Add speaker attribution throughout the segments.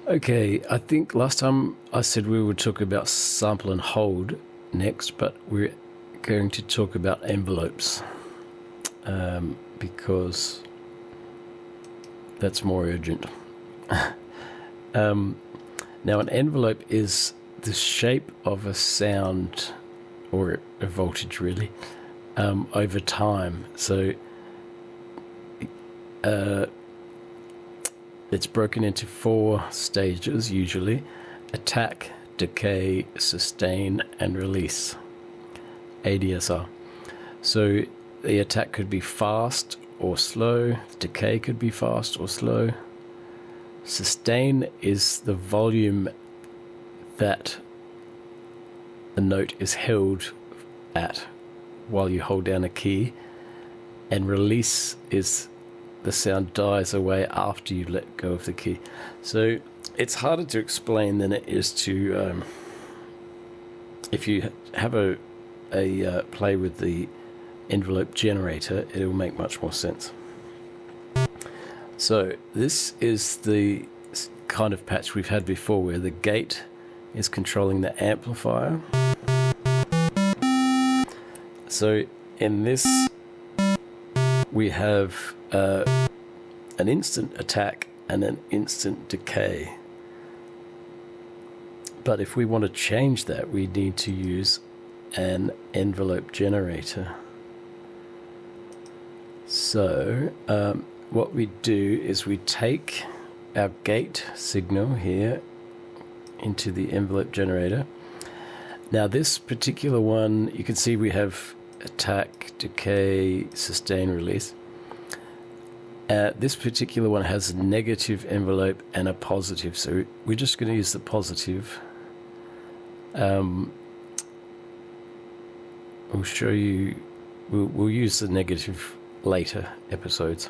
Speaker 1: Okay, I think last time I said we would talk about sample and hold next, but we're going to talk about envelopes because that's more urgent. Now, an envelope is the shape of a sound, or a voltage really, over time. So it's broken into 4 stages usually: attack, decay, sustain, and release, ADSR. So the attack could be fast or slow, decay could be fast or slow. Sustain is the volume that a note is held at while you hold down a key, and release is the sound dies away after you let go of the key. So it's harder to explain than it is to if you have a play with the envelope generator, it'll make much more sense. So this is the kind of patch we've had before, where the gate is controlling the amplifier. So in this we have an instant attack and an instant decay. But if we want to change that, we need to use an envelope generator. So what we do is we take our gate signal here into the envelope generator. Now this particular one, you can see we have attack, decay, sustain, release. This particular one has a negative envelope and a positive, so we're just going to use the positive. We'll show you, we'll use the negative later episodes.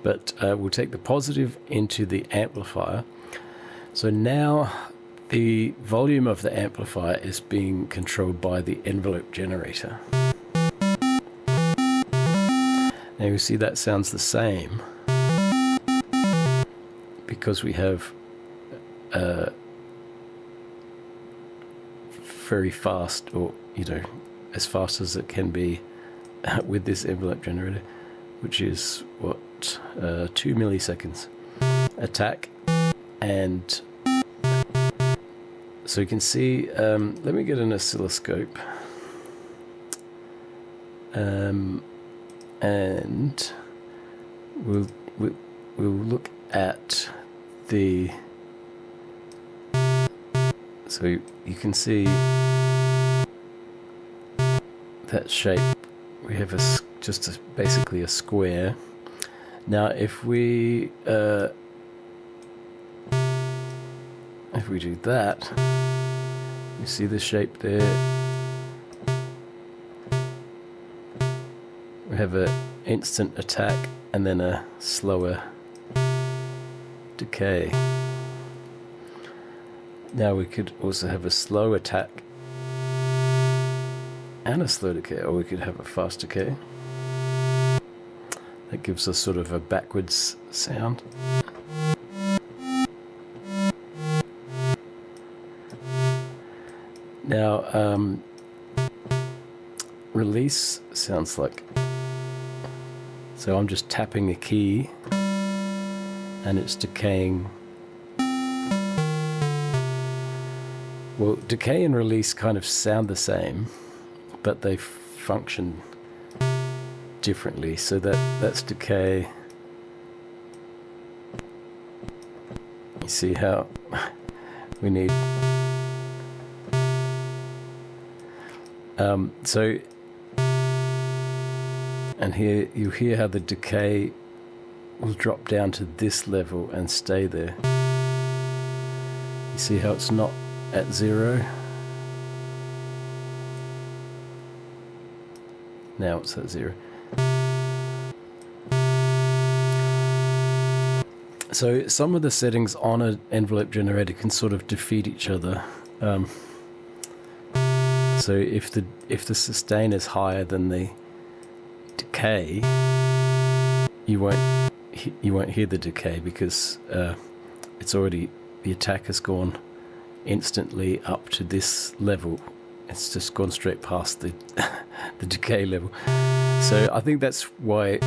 Speaker 1: But we'll take the positive into the amplifier. So now the volume of the amplifier is being controlled by the envelope generator. Now you see that sounds the same because we have very fast, or as fast as it can be with this envelope generator, which is what, 2 milliseconds attack. And so you can see, let me get an oscilloscope, and we'll look at the, so you can see that shape. We have basically a square. Now if we do that, you see the shape there. We have an instant attack and then a slower decay. Now we could also have a slow attack and a slow decay, or we could have a fast decay. That gives us sort of a backwards sound. Now, release sounds like, so I'm just tapping a key and it's decaying. Well, decay and release kind of sound the same, but they function differently. So that's decay. You see how we need so, and here you hear how the decay will drop down to this level and stay there. You see how it's not at 0. Now it's at 0. So some of the settings on an envelope generator can sort of defeat each other. So if the sustain is higher than the decay, you won't hear the decay because it's already, the attack has gone instantly up to this level. It's just gone straight past the the decay level. So I think that's why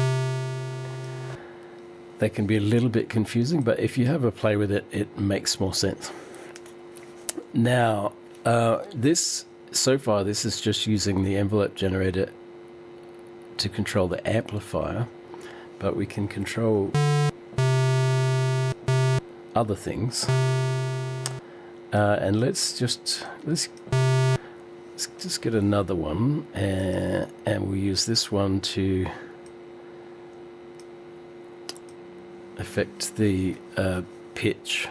Speaker 1: they can be a little bit confusing, but if you have a play with it, it makes more sense. Now, so far this is just using the envelope generator to control the amplifier, but we can control other things. And let's just get another one, and we'll use this one to affect the pitch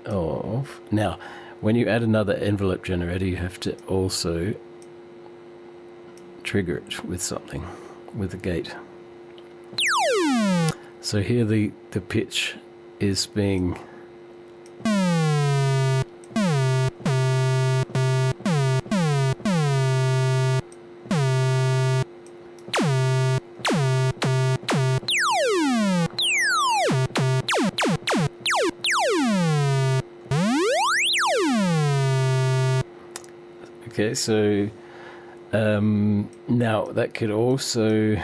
Speaker 1: of. Now, when you add another envelope generator, you have to also trigger it with something, with a gate. So here the pitch is being okay, so now that could also,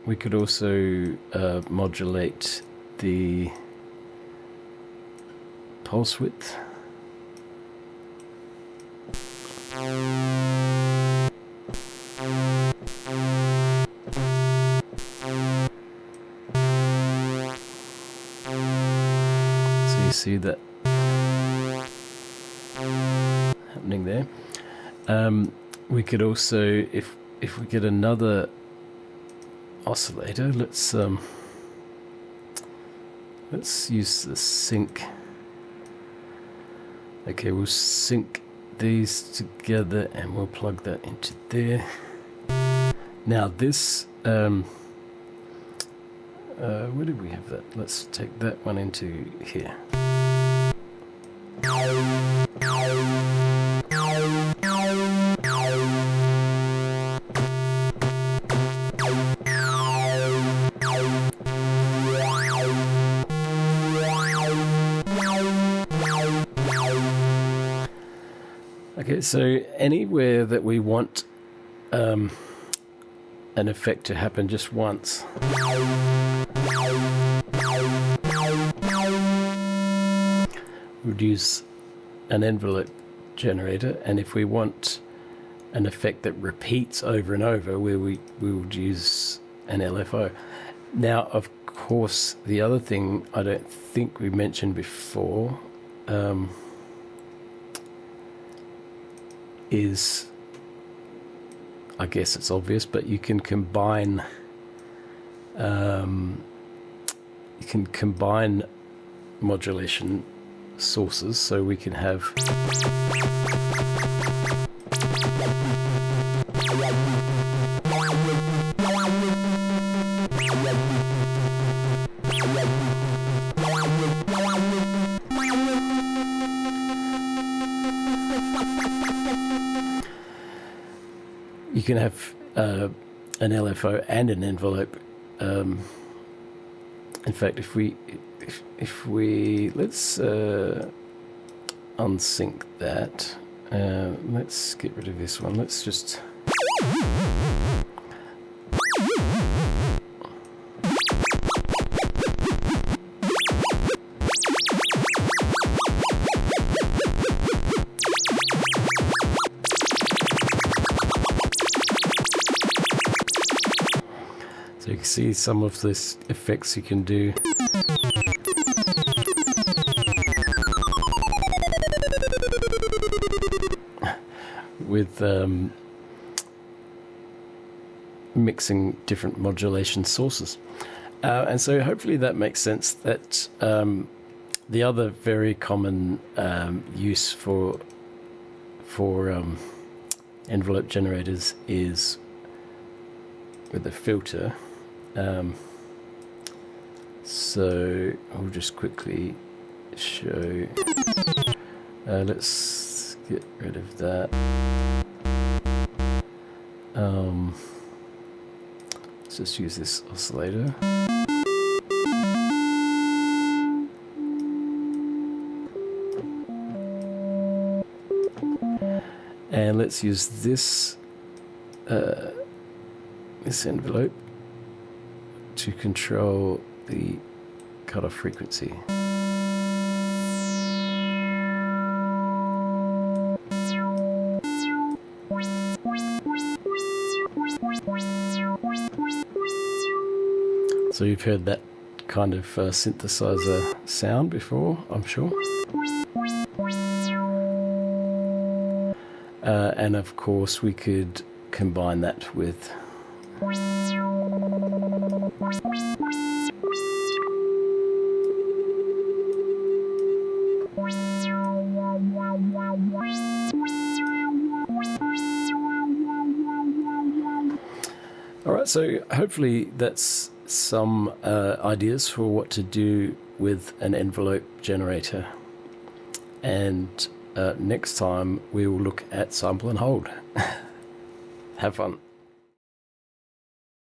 Speaker 1: we could also modulate the pulse width. So you see that happening there. We could also, if we get another oscillator, let's use the sync. Okay, we'll sync these together and we'll plug that into there. Now this, where did we have that? Let's take that one into here. Okay, so anywhere that we want an effect to happen just once, we'd use an envelope generator, and if we want an effect that repeats over and over, we would use an LFO. Now, of course, the other thing I don't think we mentioned before is, I guess it's obvious, but you can combine modulation sources, so we can have an LFO and an envelope. In fact, if we let's unsync that. Let's get rid of this one. Let's just so you can see some of this effects you can do. With mixing different modulation sources. And so hopefully that makes sense. That the other very common use for envelope generators is with a filter. So I'll just quickly show. Let's get rid of that. Let's just use this oscillator. And let's use this this envelope to control the cutoff frequency. So you've heard that kind of synthesizer sound before, I'm sure. And of course we could combine that with Alright, so hopefully that's some ideas for what to do with an envelope generator. And next time we will look at sample and hold. Have fun.